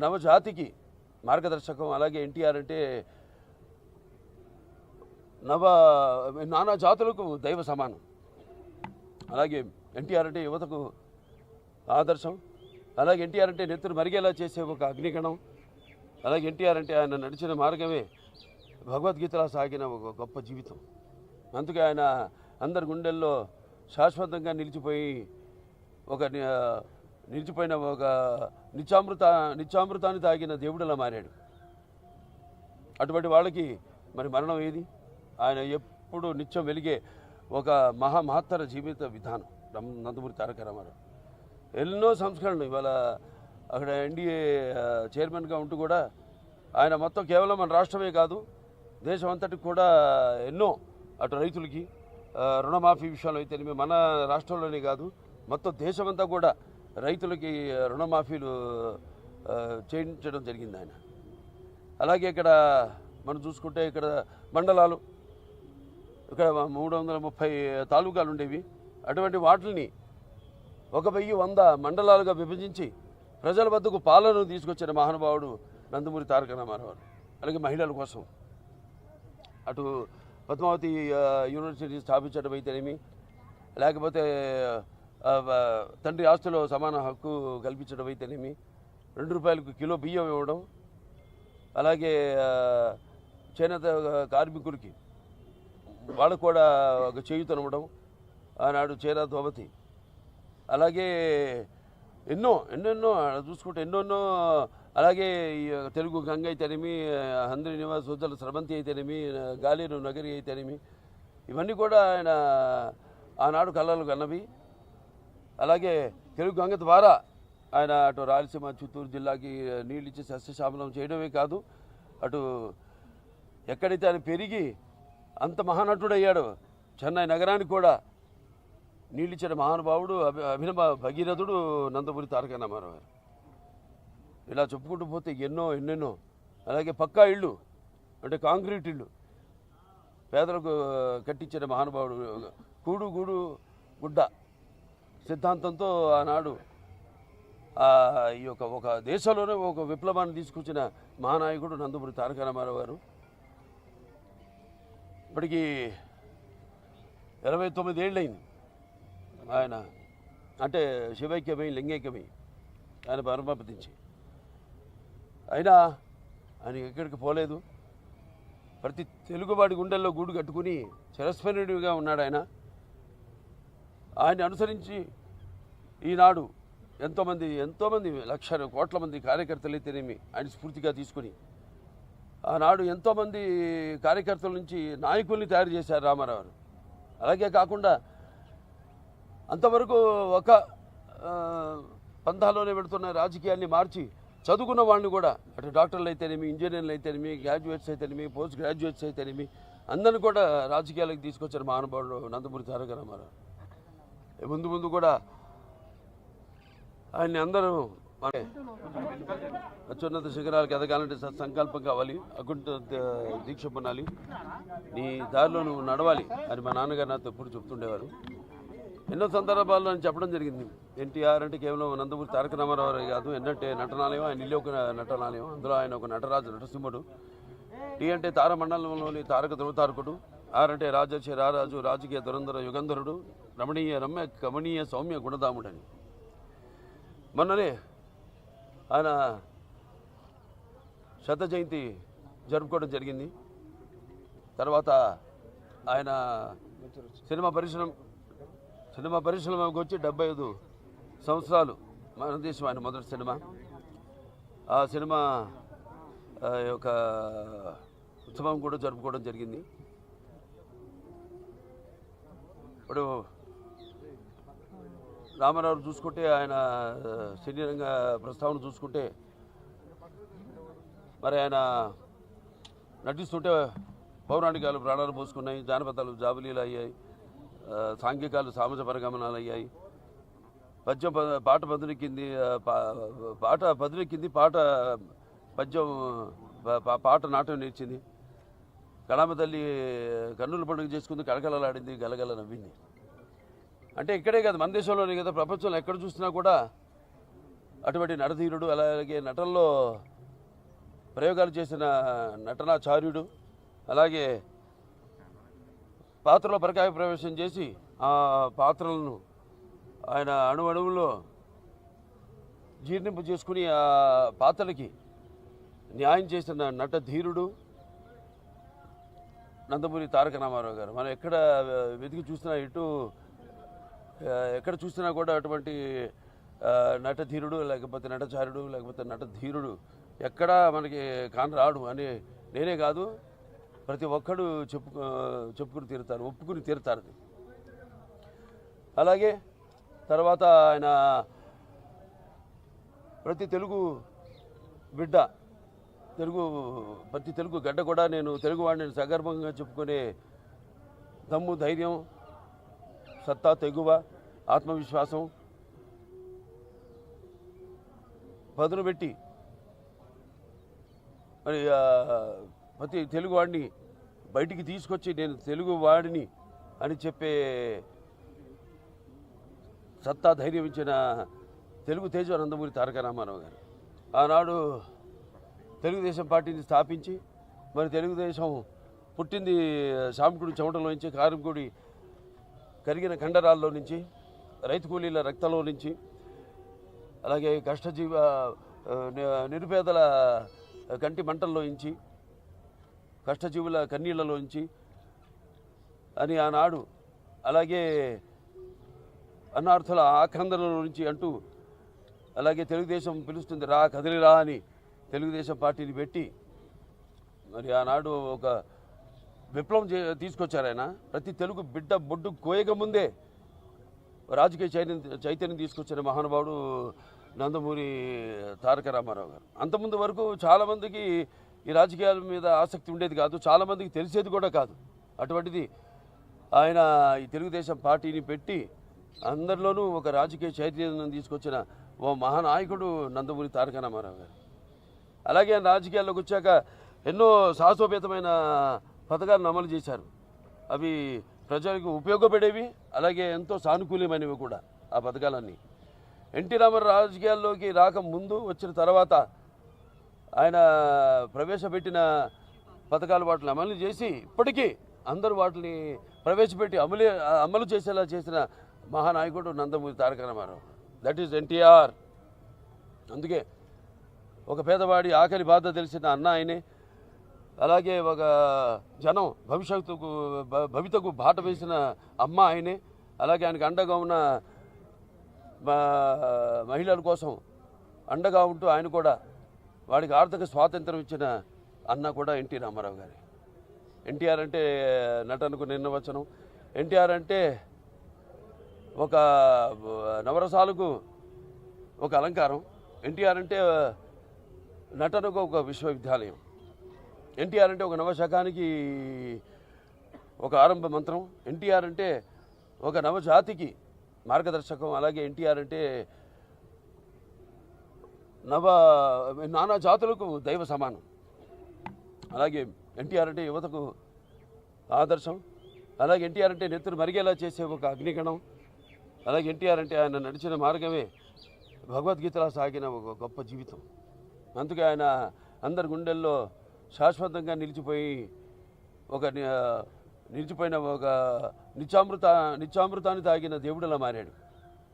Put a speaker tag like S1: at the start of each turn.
S1: నవజాతికి మార్గదర్శకం. అలాగే ఎన్టీఆర్ అంటే నానా జాతులకు దైవ సమానం. అలాగే ఎన్టీఆర్ అంటే యువతకు ఆదర్శం. అలాగే ఎన్టీఆర్ అంటే నెత్తురు మరిగేలా చేసే ఒక అగ్నిగణం. అలాగే ఎన్టీఆర్ అంటే ఆయన నడిచిన మార్గమే భగవద్గీతలా సాగిన ఒక గొప్ప జీవితం. అందుకే ఆయన అందరి గుండెల్లో శాశ్వతంగా నిలిచిపోయిన ఒక నిత్యామృతాన్ని తాగిన దేవుడిలా మారాడు. అటువంటి వాళ్ళకి మరి మరణం ఏది? ఆయన ఎప్పుడు నిత్యం వెలిగే ఒక మహత్తర జీవిత విధానం నందమూరి తారక రామారావు. ఎన్నో సంస్కరణలు. ఇవాళ అక్కడ ఎన్డీఏ చైర్మన్గా ఉంటూ కూడా ఆయన మొత్తం కేవలం మన రాష్ట్రమే కాదు, దేశం అంతటికి కూడా ఎన్నో, అటు రైతులకి రుణమాఫీ విషయంలో అయితేనేమి, మన రాష్ట్రంలోనే కాదు మొత్తం దేశమంతా కూడా రైతులకి రుణమాఫీలు చేయించడం జరిగింది ఆయన. అలాగే ఇక్కడ మనం చూసుకుంటే ఇక్కడ మండలాలు, ఇక్కడ 330 తాలూకాలు ఉండేవి. అటువంటి వాటిని 1100 మండలాలుగా విభజించి ప్రజల వద్దకు పాలనను తీసుకొచ్చిన మహానుభావుడు నందమూరి తారక రామారావు. అలాగే మహిళల కోసం అటు పద్మావతి యూనివర్సిటీ స్థాపించడం అయితేనేమి, లేకపోతే తండ్రి ఆస్తులో సమాన హక్కు కల్పించడం అయితేనేమి, 2 రూపాయలకు కిలో బియ్యం ఇవ్వడం, అలాగే చేనేత కార్మికులకి వాళ్ళకు కూడా ఒక చేయూతనివ్వడం, ఆనాడు చేరా ధోవతి. అలాగే ఎన్నెన్నో చూసుకుంటే ఎన్నెన్నో. అలాగే తెలుగు గంగ అయితేనేమి, హంద్రి నివాస్ ఉజ్జల స్రవంతి అయితేనేమి, గాలేరు నగరి అయితేనేమి, ఇవన్నీ కూడా ఆయన ఆనాడు కళలు కన్నవి. అలాగే తెలుగు గంగ ద్వారా ఆయన అటు రాయలసీమ చిత్తూరు జిల్లాకి నీళ్ళు ఇచ్చి సస్యశ్యామలం చేయడమే కాదు, అటు ఎక్కడైతే ఆయన పెరిగి అంత మహానటుడయ్యాడు చెన్నై నగరానికి కూడా నీళ్ళిచ్చిన మహానుభావుడు అభినవ భగీరథుడు నందమూరి తారక రామారావు గారు. ఇలా చెప్పుకుంటూ పోతే ఎన్నెన్నో. అలాగే పక్కా ఇళ్ళు అంటే కాంక్రీట్ ఇళ్ళు పేదలకు కట్టించిన మహానుభావుడు. కూడు గూడు గుడ్డ సిద్ధాంతంతో ఆనాడు ఈ ఒక దేశంలోనే ఒక విప్లవాన్ని తీసుకొచ్చిన మహానాయకుడు నందమూరి తారక రామారావు గారు. ఇప్పటికీ 29 ఏళ్ళైంది ఆయన అంటే శివైక్యమై లింగైక్యమై ఆయన పరమపదించి. అయినా ఆయన ఎక్కడికి పోలేదు. ప్రతి తెలుగువాడి గుండెల్లో గూడు కట్టుకుని చిరస్మరణీయుడిగా ఉన్నాడు ఆయన. ఆయన్ని అనుసరించి ఈనాడు ఎంతోమంది లక్షల కోట్ల మంది కార్యకర్తలు అయితేనేమి ఆయన స్ఫూర్తిగా తీసుకుని ఆనాడు ఎంతోమంది కార్యకర్తల నుంచి నాయకుల్ని తయారు చేశారు రామారావు. అలాగే కాకుండా అంతవరకు ఒక పంథాలోనే పెడుతున్న రాజకీయాన్ని మార్చి చదువుకున్న వాళ్ళని కూడా అటు డాక్టర్లు అయితేనేమి, ఇంజనీర్లు అయితేనేమి, గ్రాడ్యుయేట్స్ అయితేనేమి, పోస్ట్ గ్రాడ్యుయేట్స్ అయితేనేమి అందరిని కూడా రాజకీయాలకు తీసుకొచ్చారు మహానుభావుడు నందమూరి తారక రామారావు. ముందు కూడా ఆయన్ని అందరూ అత్యున్నత శిఖరాలకు ఎదగాలంటే సత్సంకల్పం కావాలి, అకుంఠ దీక్ష పొందాలి, నీ దారిలో నువ్వు నడవాలి అని మా నాన్నగారు నాతో ఎప్పుడు చెప్తుండేవారు. ఎన్నో సందర్భాల్లో అని చెప్పడం జరిగింది. ఎన్టీఆర్ అంటే కేవలం నందమూరి తారక రామారావు కాదు, ఏంటంటే నటనాలయం, ఆయన ఇల్లు ఒక నటనాలయం, అందులో ఆయన ఒక నటరాజు నటసింహుడు. టీ అంటే తారమండలంలోని తారక ధృవతారకుడు, ఆర్ అంటే రాజర్షి రారాజు, రాజకీయ దురంధర యుగంధరుడు, రమణీయ రమ్య కమనీయ సౌమ్య గుణధాముడని. మొన్ననే ఆయన శత జయంతి జరుపుకోవడం జరిగింది. తర్వాత ఆయన సినిమా పరిశ్రమకు వచ్చి 75 సంవత్సరాలు మన దేశం ఆయన మొదటి సినిమా. ఆ సినిమా యొక్క ఉత్సవం కూడా జరుపుకోవడం జరిగింది. ఇప్పుడు రామారావు చూసుకుంటే ఆయన సినీ రంగ ప్రస్తావన చూసుకుంటే మరి ఆయన నటిస్తుంటే పౌరాణికాలు ప్రాణాలు పోసుకున్నాయి, జానపదాలు జాబులీలు అయ్యాయి, సాంఘికాలు సామాజ పరిగమనాలు అయ్యాయి, పాట పదునెక్కింది, పద్యం పాట నాట్యం నేర్చింది, కళామ తల్లి కన్నుల పండుగ చేసుకుంది, కలకలలాడింది, గలగల నవ్వింది. అంటే ఇక్కడే కాదు, మన దేశంలోనే కదా, ప్రపంచంలో ఎక్కడ చూసినా కూడా అటువంటి నటధీరుడు. అలాగే నటనలో ప్రయోగాలు చేసిన నటనాచార్యుడు. అలాగే పాత్రలో పరకాయ ప్రవేశం చేసి ఆ పాత్రలను ఆయన అణువణువులో జీర్ణింపు చేసుకుని ఆ పాత్రలకి న్యాయం చేసిన నటధీరుడు నందమూరి తారక రామారావు గారు. మనం ఎక్కడ వెతికి చూసినా ఎక్కడ చూసినా కూడా అటువంటి నటధీరుడు లేకపోతే నటచారుడు లేకపోతే నటధీరుడు ఎక్కడా మనకి కానరాడు అని నేనే కాదు, ప్రతి ఒక్కడు చెప్పుకుని తీరుతారు, ఒప్పుకుని తీరుతారు. అలాగే తర్వాత ఆయన ప్రతి తెలుగు బిడ్డ, ప్రతి తెలుగు గడ్డ కూడా నేను తెలుగువాడిని సగర్భంగా చెప్పుకునే దమ్ము, ధైర్యం, సత్తా, తెగువ, ఆత్మవిశ్వాసం పదును పెట్టి మరి ప్రతి తెలుగువాడిని బయటికి తీసుకొచ్చి నేను తెలుగువాడిని అని చెప్పే సత్తా, ధైర్యం ఇచ్చిన తెలుగు తేజ నందమూరి తారక రామారావు గారు. ఆనాడు తెలుగుదేశం పార్టీని స్థాపించి మరి తెలుగుదేశం పుట్టింది శ్రామికుడి చెమటలో నుంచి, కార్మికుడి కరిగిన కండరాల్లో నుంచి, రైతు కూలీల రక్తంలో నుంచి, అలాగే కష్టజీవ నిరుపేదల కంటి మంటల్లో నుంచి, కష్టజీవుల కన్నీళ్లలో నుంచి అని ఆనాడు, అలాగే అన్నార్థుల ఆక్రందనల నుంచి అంటూ, అలాగే తెలుగుదేశం పిలుస్తుంది రా కదిలిరా అని తెలుగుదేశం పార్టీని పెట్టి మరి ఆనాడు ఒక విప్లవం తీసుకొచ్చారు ఆయన. ప్రతి తెలుగు బిడ్డ బొడ్డు కోయక ముందే రాజకీయ చైతన్యం తీసుకొచ్చిన మహానుభావుడు నందమూరి తారక రామారావు గారు. అంతకుముందు వరకు చాలామందికి ఈ రాజకీయాల మీద ఆసక్తి ఉండేది కాదు, చాలామందికి తెలిసేది కూడా కాదు. అటువంటిది ఆయన ఈ తెలుగుదేశం పార్టీని పెట్టి అందరిలోనూ ఒక రాజకీయ చైతన్యం తీసుకొచ్చిన ఓ మహానాయకుడు నందమూరి తారక రామారావు గారు. అలాగే రాజకీయాల్లోకి వచ్చాక ఎన్నో సాహసోపేతమైన పథకాలను అమలు చేశారు. అవి ప్రజలకు ఉపయోగపడేవి, అలాగే ఎంతో సానుకూలమైనవి కూడా ఆ పథకాలన్నీ. ఎన్టీ రామారావు రాజకీయాల్లోకి రాకముందు వచ్చిన తర్వాత ఆయన ప్రవేశపెట్టిన పథకాలు వాటిని అమలు చేసి ఇప్పటికీ అందరూ వాటిని ప్రవేశపెట్టి అమలు చేసేలా చేసిన మహానాయకుడు Nandamuri Taraka Ramarao. That is NTR. అందుకే ఒక పేదవాడి ఆకలి బాధ తెలిసిన అన్న ఆయనే. అలాగే ఒక జనం భవితకు బాట వేసిన అమ్మ ఆయనే. అలాగే ఆయనకు అండగా ఉన్న మహిళల కోసం అండగా ఉంటూ ఆయన కూడా వాడికి ఆర్థిక స్వాతంత్రం ఇచ్చిన అన్న కూడా ఎన్టీ రామారావు గారి. ఎన్టీఆర్ అంటే నటనకు నిర్వచనం. ఎన్టీఆర్ అంటే ఒక నవరసాలకు ఒక అలంకారం. ఎన్టీఆర్ అంటే నటనకు ఒక విశ్వవిద్యాలయం. ఎన్టీఆర్ అంటే ఒక నవశకానికి ఒక ఆరంభ మంత్రం. ఎన్టీఆర్ అంటే ఒక నవజాతికి మార్గదర్శకం. అలాగే ఎన్టీఆర్ అంటే నానా జాతులకు దైవ సమానం. అలాగే ఎన్టీఆర్ అంటే యువతకు ఆదర్శం. అలాగే ఎన్టీఆర్ అంటే నెత్తురు మరిగేలా చేసే ఒక అగ్నిగణం. అలాగే ఎన్టీఆర్ అంటే ఆయన నడిచిన మార్గమే భగవద్గీతలా సాగిన ఒక గొప్ప జీవితం. అందుకే ఆయన అందరి గుండెల్లో శాశ్వతంగా నిలిచిపోయిన ఒక నిత్యామృతాన్ని తాగిన దేవుడిలా మారాడు.